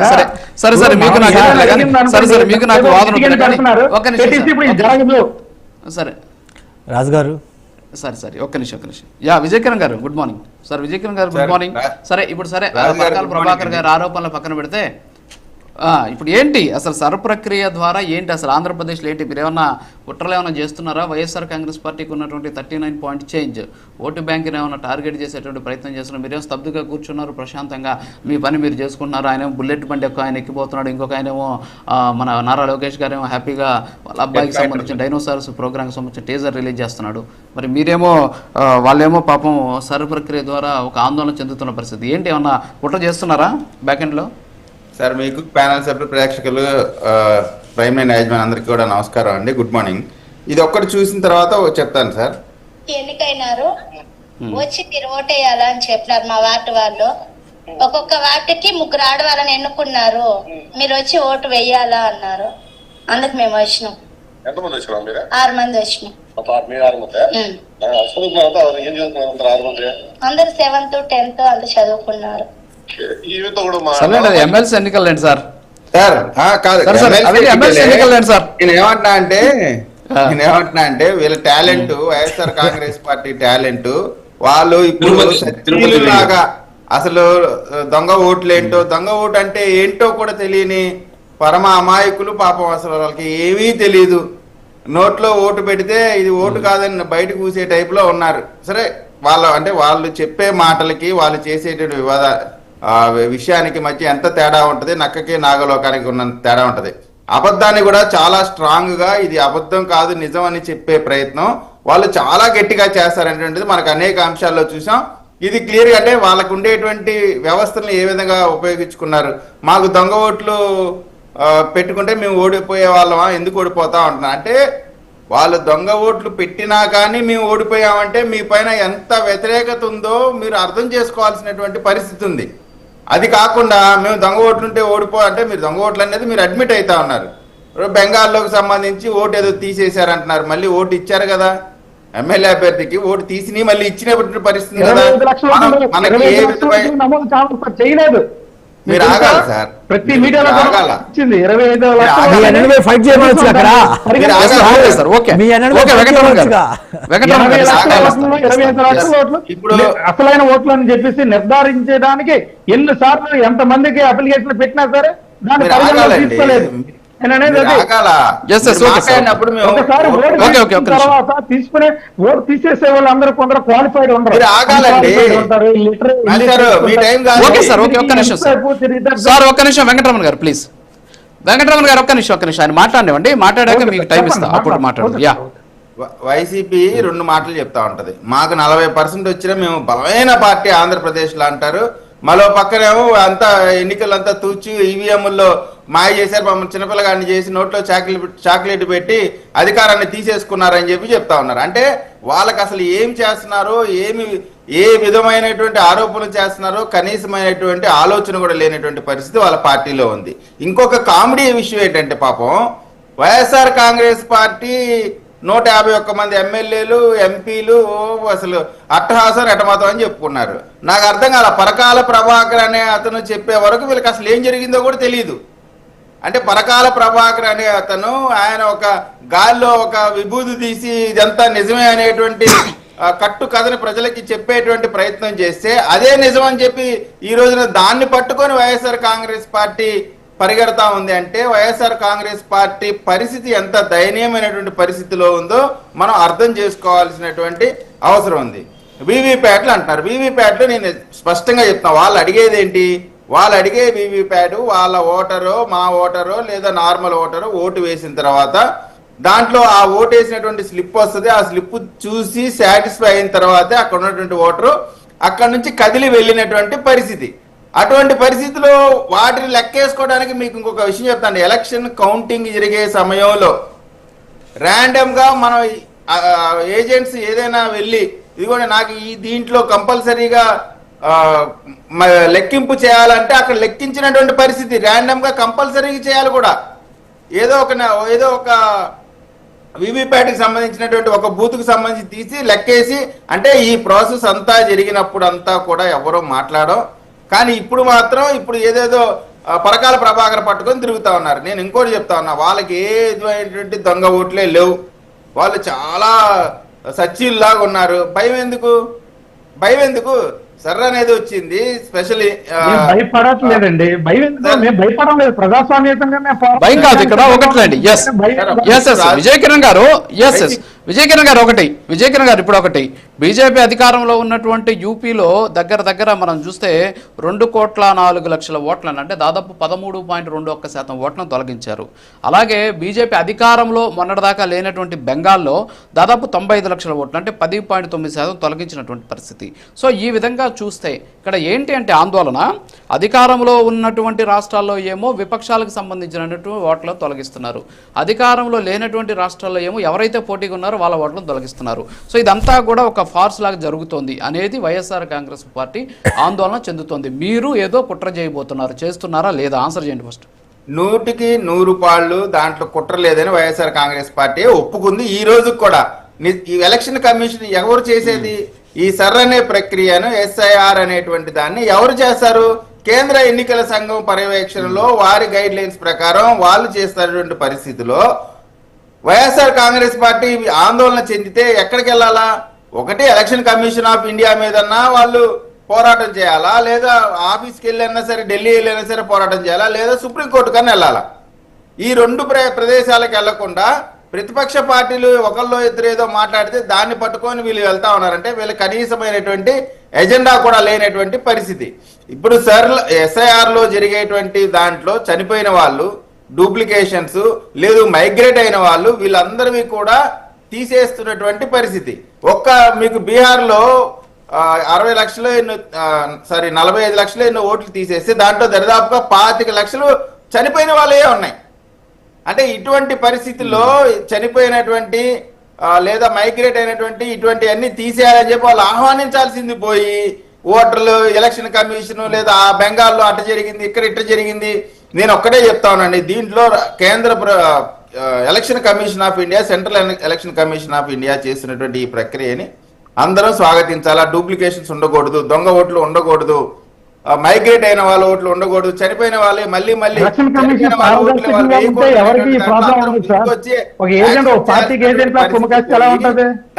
సరే సరే మీకు నాకు వాదన సరే రాజు గారు సరే సరే ఒక్క నిమిషం యా విజయ్ కిరణ్ గారు good morning sir. Vijay Kiran గారు గుడ్ మార్నింగ్. సరే ఇప్పుడు సరే పరకాల ప్రభాకర్ గారి ఆరోపణలు పక్కన పెడితే ఇప్పుడు ఏంటి అసలు సర్ ప్రక్రియ ద్వారా ఏంటి అసలు ఆంధ్రప్రదేశ్లో ఏంటి మీరు ఏమన్నా కుట్రలు ఏమైనా చేస్తున్నారా? వైఎస్ఆర్ కాంగ్రెస్ పార్టీకి ఉన్నటువంటి 39 పాయింట్ చేంజ్ ఓటు బ్యాంక్ని ఏమైనా టార్గెట్ చేసేటువంటి ప్రయత్నం చేస్తున్నారు? మీరేమో స్తబ్దుగా కూర్చున్నారు, ప్రశాంతంగా మీ పని మీరు చేసుకుంటున్నారు. ఆయన బుల్లెట్ బండి ఆయన ఎక్కిపోతున్నాడు, ఇంకొక ఆయనేమో మన నారా లోకేష్ గారేమో హ్యాపీగా వాళ్ళ అబ్బాయికి సంబంధించిన డైనోసార్స్ ప్రోగ్రామ్కి సంబంధించిన టీజర్ రిలీజ్ చేస్తున్నాడు. మరి మీరేమో వాళ్ళేమో పాపం సర్ ప్రక్రియ ద్వారా ఒక ఆందోళన చెందుతున్న పరిస్థితి ఏంటి? ఏమన్నా కుట్ర చేస్తున్నారా బ్యాక్ ఎండ్లో? సార్ మీకు ప్యానల్ సభ్యులు, ప్రేక్షకులు, ప్రైమ్ లైన్ యాజమాన్ అందరికీ కూడా నమస్కారం అండి, గుడ్ మార్నింగ్. ఇది ఒక్కటి చూసిన తర్వాత చెప్తాను సార్. ఎన్నికైనారు వచ్చి మీరు ఓటేయాలా అని చెప్పినారు మా వార్డు వాళ్ళు. ఒక్కొక్క వార్డుకి 3 ఆడవాళ్ళని ఎన్నుకున్నారు, మీరు వచ్చి ఓటు వేయాలా అన్నారు. అందుకు మేము వచ్చినాం. 6 మంది వచ్చినాం. అందరు 7th 10th అంత చదువుకున్నారు. ఎమ్మెల్సీ ఎన్నికలు ఏంటి సార్? నేనేమంటున్నా అంటే వీళ్ళ talent, YSR Congress party talent, వాళ్ళు ఇప్పుడు లాగా అసలు దొంగ ఓట్లేంటో, దొంగ ఓటు అంటే ఏంటో కూడా తెలియని పరమ అమాయకులు పాపం. అసలు వాళ్ళకి ఏమీ తెలియదు. నోట్లో ఓటు పెడితే ఇది ఓటు కాదని బయటకు కూసే టైప్ లో ఉన్నారు. సరే వాళ్ళు చెప్పే మాటలకి వాళ్ళు చేసేటువంటి విషయానికి మధ్య ఎంత తేడా ఉంటది, నక్కకి నాగలోకానికి ఉన్న తేడా ఉంటది. అబద్ధాన్ని కూడా చాలా స్ట్రాంగ్ గా ఇది అబద్ధం కాదు నిజం అని చెప్పే ప్రయత్నం వాళ్ళు చాలా గట్టిగా చేస్తారనేటువంటిది మనకు అనేక అంశాల్లో చూసాం. ఇది క్లియర్ గా అంటే వాళ్ళకు ఉండేటువంటి వ్యవస్థలను ఏ విధంగా ఉపయోగించుకున్నారు. మాకు దొంగ ఓట్లు పెట్టుకుంటే మేము ఓడిపోయే వాళ్ళమా, ఎందుకు ఓడిపోతా ఉంటున్నా అంటే వాళ్ళు దొంగ ఓట్లు పెట్టినా కానీ మేము ఓడిపోయామంటే మీ పైన ఎంత వ్యతిరేకత ఉందో మీరు అర్థం చేసుకోవాల్సినటువంటి పరిస్థితి ఉంది. అది కాకుండా మేము దొంగ ఓట్లుంటే అంటే మీరు దొంగ ఓట్లు అనేది మీరు అడ్మిట్ అవుతా ఉన్నారు. బెంగాల్లోకి సంబంధించి ఓటు ఏదో తీసేశారంటున్నారు, మళ్ళీ ఓటు ఇచ్చారు కదా ఎమ్మెల్యే అభ్యర్థికి, ఓటు తీసి మళ్ళీ ఇచ్చినటువంటి పరిస్థితి కదా. మనకి ఏ విధమైన చేయలేదు. మీరు ఆగాలి సార్, ప్రతి మీడియాలో వచ్చింది 25 ఫైట్ చేయవచ్చు అక్కడ. ఇప్పుడు అసలైన ఓట్లు అని చెప్పేసి నిర్ధారించడానికి ఎన్నిసార్లు ఎంతమందికి అప్లికేషన్లు పెట్టినా సరే దాన్ని తీసుకోలేదు. తీసుకునే ఓటు తీసేసే వాళ్ళు అందరూ కొందరు క్వాలిఫైడ్ ఉంటారు. ఒక్క నిమిషం వెంకటరమణ గారు ప్లీజ్. వెంకటరమణ గారు ఒక్క నిమిషం ఆయన మాట్లాడివ్వండి, మాట్లాడాక మీకు టైం ఇస్తా, అప్పుడు మాట్లాడండి. వైసీపీ 2 మాటలు చెప్తా ఉంటది. మాకు 40% వచ్చినా మేము బలమైన పార్టీ ఆంధ్రప్రదేశ్ లో అంటారు. మరో పక్కనేమో అంతా ఎన్నికలంతా తూచి ఈవీఎంల్లో మాయ చేశారు, మమ్మల్ని చిన్నపిల్లగాన్ని చేసి నోట్లో చాక్లెట్ పెట్టి అధికారాన్ని తీసేసుకున్నారని చెప్తా ఉన్నారు. అంటే వాళ్ళకి అసలు ఏం చేస్తున్నారో, ఏ విధమైనటువంటి ఆరోపణలు చేస్తున్నారో కనీసమైనటువంటి ఆలోచన కూడా లేనటువంటి పరిస్థితి వాళ్ళ పార్టీలో ఉంది. ఇంకొక కామెడీ విషయం ఏంటంటే పాపం వైఎస్ఆర్ కాంగ్రెస్ పార్టీ 151 మంది ఎమ్మెల్యేలు, ఎంపీలు అసలు అట్టహాసం ఎటమతం అని చెప్పుకున్నారు. నాకు అర్థం కాల, పరకాల ప్రభాకర్ అనే అతను చెప్పే వరకు వీళ్ళకి అసలు ఏం జరిగిందో కూడా తెలియదు. అంటే పరకాల ప్రభాకర్ అనే అతను ఆయన ఒక గాల్లో ఒక విభూతి తీసి ఇదంతా నిజమే అనేటువంటి కట్టు కథని ప్రజలకి చెప్పేటువంటి ప్రయత్నం చేస్తే అదే నిజం అని చెప్పి ఈ రోజున దాన్ని పట్టుకొని వైఎస్ఆర్ కాంగ్రెస్ పార్టీ పరిగెడతా ఉంది. అంటే వైఎస్ఆర్ కాంగ్రెస్ పార్టీ పరిస్థితి ఎంత దయనీయమైనటువంటి పరిస్థితిలో ఉందో మనం అర్థం చేసుకోవాల్సినటువంటి అవసరం ఉంది. వీవీప్యాట్లు అంటున్నారు. వీవీప్యాట్లు నేను స్పష్టంగా చెప్తున్నా, వాళ్ళు అడిగేది ఏంటి? వాళ్ళు అడిగే వీవీప్యాట్ వాళ్ళ ఓటరో, మా ఓటరో లేదా నార్మల్ ఓటరో ఓటు వేసిన తర్వాత దాంట్లో ఆ ఓటు వేసినటువంటి స్లిప్ వస్తుంది. ఆ స్లిప్ చూసి సాటిస్ఫై అయిన తర్వాతే అక్కడ ఉన్నటువంటి ఓటరు అక్కడ నుంచి కదిలి వెళ్ళినటువంటి పరిస్థితి. అటువంటి పరిస్థితిలో వాటిని లెక్కేసుకోవడానికి మీకు ఇంకొక విషయం చెప్తాను. ఎలక్షన్ కౌంటింగ్ జరిగే సమయంలో ర్యాండమ్ గా మనం ఏజెంట్స్ ఏదైనా వెళ్ళి ఇదిగోండి నాకు ఈ దీంట్లో కంపల్సరీగా లెక్కింపు చేయాలంటే అక్కడ లెక్కించినటువంటి పరిస్థితి ర్యాండమ్ గా కంపల్సరీగా చేయాలి కూడా. ఏదో ఒక వీవీప్యాట్కి సంబంధించినటువంటి ఒక బూత్కి సంబంధించి తీసి లెక్కేసి అంటే ఈ ప్రాసెస్ అంతా జరిగినప్పుడు అంతా కూడా ఎవరో మాట్లాడడం. కానీ ఇప్పుడు మాత్రం ఏదేదో పరకాల ప్రభాకర్ పట్టుకొని తిరుగుతా ఉన్నారు. నేను ఇంకోటి చెప్తా ఉన్నా, వాళ్ళకి ఏ విధమైనటువంటి దొంగ ఓట్లే లేవు, వాళ్ళు చాలా సచ్చీల్లాగా ఉన్నారు. భయం ఎందుకు సర్ర అనేది వచ్చింది స్పెషల్లీ భయపడట్లేదండి. భయం ఎందుకు? మేము భయపడడం లేదు, ప్రజాస్వామ్యంగా భయం కాదు ఇక్కడ ఒకట్లేండి. విజయ్ కిరణ్ గారు ఇప్పుడు ఒకటి బీజేపీ అధికారంలో ఉన్నటువంటి యూపీలో దగ్గర మనం చూస్తే 2,04,00,000 ఓట్లను, అంటే దాదాపు 13.21% ఓట్లను తొలగించారు. అలాగే బీజేపీ అధికారంలో మొన్నటిదాకా లేనటువంటి బెంగాల్లో దాదాపు 95 లక్షల ఓట్లు, అంటే 10.9% తొలగించినటువంటి పరిస్థితి. సో ఈ విధంగా చూస్తే ఇక్కడ ఏంటి అంటే ఆందోళన, అధికారంలో ఉన్నటువంటి రాష్ట్రాల్లో ఏమో విపక్షాలకు సంబంధించినటువంటి ఓట్లను తొలగిస్తున్నారు, అధికారంలో లేనటువంటి రాష్ట్రాల్లో ఏమో ఎవరైతే పోటీగా ఉన్నారో వాళ్ళ ఓట్లను తొలగిస్తున్నారు. సో ఇదంతా కూడా ఒక ఫార్స్ లాగా జరుగుతోంది అనేది వైఎస్ఆర్ కాంగ్రెస్ పార్టీ ఆందోళన చెందుతోంది. మీరు ఏదో కుట్ర చేయబోతున్నారు, చేస్తున్నారా లేదా? ఆన్సర్ చేయండి ఫస్ట్. 100కి 100 పాళ్ళు దాంట్లో కుట్ర లేదని వైఎస్ఆర్ కాంగ్రెస్ పార్టీ ఒప్పుకుంది. ఈ రోజు కూడా ఈ ఎలక్షన్ కమిషన్ ఎవరు చేసేది? ఈ సర్రనే ప్రక్రియను SIR అనేటువంటి దాన్ని ఎవరు చేస్తారు? కేంద్ర ఎన్నికల సంఘం పర్యవేక్షణలో వారి గైడ్ లైన్స్ ప్రకారం వాళ్ళు చేస్తున్నటువంటి పరిస్థితిలో వైఎస్ఆర్ కాంగ్రెస్ పార్టీ ఆందోళన చెందితే ఎక్కడికి వెళ్ళాలా? ఒకటి ఎలక్షన్ కమిషన్ ఆఫ్ ఇండియా మీదన్నా వాళ్ళు పోరాటం చేయాలా, లేదా ఆఫీస్కి వెళ్ళినా సరే, ఢిల్లీ వెళ్ళినా సరే పోరాటం చేయాలా, లేదా సుప్రీంకోర్టు కన్నా వెళ్ళాలా? ఈ రెండు ప్రదేశాలకు వెళ్లకుండా ప్రతిపక్ష పార్టీలు ఒకళ్ళు ఇద్దరు ఏదో మాట్లాడితే దాన్ని పట్టుకొని వీళ్ళు వెళ్తా ఉన్నారంటే వీళ్ళ కనీసమైనటువంటి ఎజెండా కూడా లేనటువంటి పరిస్థితి. ఇప్పుడు SIR లో జరిగేటువంటి దాంట్లో చనిపోయిన వాళ్ళు, డూప్లికేషన్స్ లేదు మైగ్రేట్ అయిన వాళ్ళు, వీళ్ళందరివి కూడా తీసేస్తున్నటువంటి పరిస్థితి. మీకు బీహార్లో 60 లక్షలు 45 లక్షలు ఎన్నో ఓట్లు తీసేస్తే దాంట్లో దరిదాపుగా 25 లక్షలు చనిపోయిన వాళ్ళే ఉన్నాయి. అంటే ఇటువంటి పరిస్థితుల్లో చనిపోయినటువంటి లేదా మైగ్రేట్ అయినటువంటి ఇటువంటి అన్ని తీసేయాలని చెప్పి వాళ్ళు ఆహ్వానించాల్సింది పోయి ఓటర్లు, ఎలక్షన్ కమిషన్ లేదా ఆ బెంగాల్లో అట్ట జరిగింది, ఇక్కడ ఇట్ట జరిగింది. నేను ఒక్కటే చెప్తా ఉన్నానండి, దీంట్లో కేంద్ర election commission of India, central election commission of India చేసినటువంటి ఈ ప్రక్రియని అందరం స్వాగతించాలా. డూప్లికేషన్స్ ఉండకూడదు, దొంగ ఓట్లు ఉండకూడదు, మైగ్రేట్ అయిన వాళ్ళ ఓట్లు ఉండకూడదు, చనిపోయిన వాళ్ళే మళ్ళీ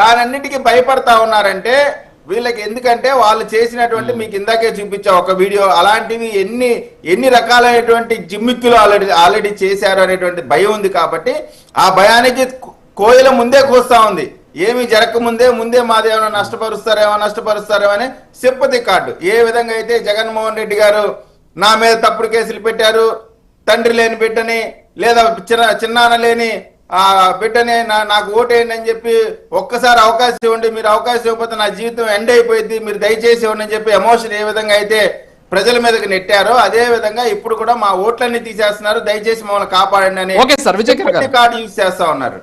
దానన్నిటికీ భయపడతా ఉన్నారంటే వీళ్ళకి. ఎందుకంటే వాళ్ళు చేసినటువంటి, మీకు ఇందాకే చూపించా ఒక వీడియో, అలాంటివి ఎన్ని రకాలైనటువంటి జిమ్మిక్కులు ఆల్రెడీ చేశారు అనేటువంటి భయం ఉంది. కాబట్టి ఆ భయానికి కోయిల ముందే కూస్తా ఉంది. ఏమి జరగకముందే మాదేమైనా నష్టపరుస్తారేమో అని సింపతి కార్డు. ఏ విధంగా అయితే జగన్మోహన్ రెడ్డి గారు నా మీద తప్పుడు కేసులు పెట్టారు, తండ్రి లేని బిడ్డని లేదా చిన్నాన్న లేని బిడ్డని నాకు ఓటేయండి అని చెప్పి ఒక్కసారి అవకాశం ఇవ్వండి, మీరు అవకాశం ఇవ్వకపోతే నా జీవితం ఎండ్ అయిపోయింది, మీరు దయచేసి ఇవ్వండి అని చెప్పి ఎమోషన్ ఏ విధంగా అయితే ప్రజల మీదకి నెట్టారో అదే విధంగా ఇప్పుడు కూడా మా ఓట్లన్నీ తీసేస్తున్నారు, దయచేసి మమ్మల్ని కాపాడండి అని కార్డు యూజ్ చేస్తా ఉన్నారు.